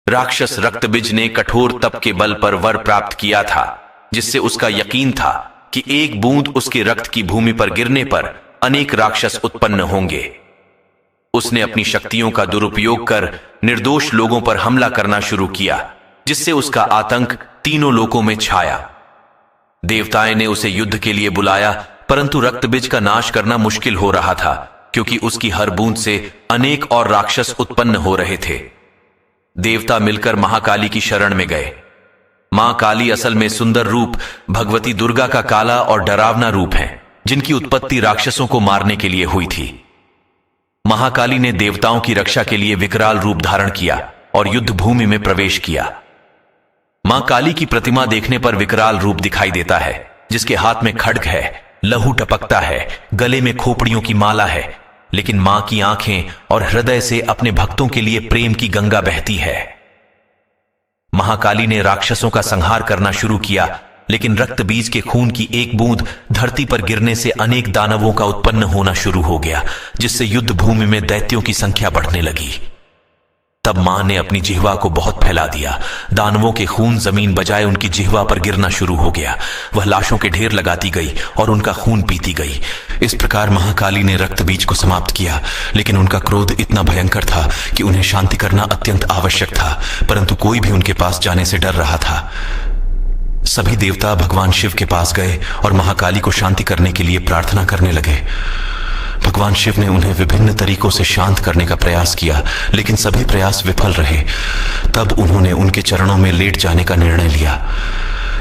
राक्षस रक्तबिज ने कठोर तप के बल पर वर प्राप्त किया था, जिससे उसका यकीन था कि एक बूंद उसके रक्त की भूमि पर गिरने पर अनेक राक्षस उत्पन्न होंगे। उसने अपनी शक्तियों का दुरुपयोग कर निर्दोष लोगों पर हमला करना शुरू किया, जिससे उसका आतंक तीनों लोकों में छाया। देवताएं ने उसे युद्ध के लिए बुलाया, परंतु रक्तबिज का नाश करना मुश्किल हो रहा था, क्योंकि उसकी हर बूंद से अनेक और राक्षस उत्पन्न हो रहे थे। देवता मिलकर महाकाली की शरण में गए। मां काली असल में सुंदर रूप भगवती दुर्गा का काला और डरावना रूप है, जिनकी उत्पत्ति राक्षसों को मारने के लिए हुई थी। महाकाली ने देवताओं की रक्षा के लिए विकराल रूप धारण किया और युद्ध भूमि में प्रवेश किया। मां काली की प्रतिमा देखने पर विकराल रूप दिखाई देता है, जिसके हाथ में खड्ग है, लहू टपकता है, गले में खोपड़ियों की माला है, लेकिन मां की आंखें और हृदय से अपने भक्तों के लिए प्रेम की गंगा बहती है। महाकाली ने राक्षसों का संहार करना शुरू किया, लेकिन रक्त बीज के खून की एक बूंद धरती पर गिरने से अनेक दानवों का उत्पन्न होना शुरू हो गया, जिससे युद्ध भूमि में दैत्यों की संख्या बढ़ने लगी। तब मां ने अपनी जिह्वा को बहुत फैला दिया। दानवों के खून जमीन बजाय उनकी जिह्वा पर गिरना शुरू हो गया। वह लाशों के ढेर लगाती गई और उनका खून पीती गई। इस प्रकार महाकाली ने रक्त बीज को समाप्त किया, लेकिन उनका क्रोध इतना भयंकर था कि उन्हें शांति करना अत्यंत आवश्यक था, परंतु कोई भी उनके पास जाने से डर रहा था। सभी देवता भगवान शिव के पास गए और महाकाली को शांति करने के लिए प्रार्थना करने लगे। भगवान शिव ने उन्हें विभिन्न तरीकों से शांत करने का प्रयास किया, लेकिन सभी प्रयास विफल रहे। तब उन्होंने उनके चरणों में लेट जाने का निर्णय लिया।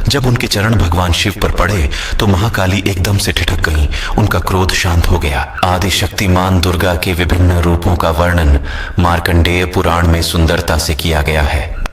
जब उनके चरण भगवान शिव पर पड़े तो महाकाली एकदम से ठिठक गईं। उनका क्रोध शांत हो गया। आदि शक्तिमान दुर्गा के विभिन्न रूपों का वर्णन मार्कंडेय पुराण में सुंदरता से किया गया है।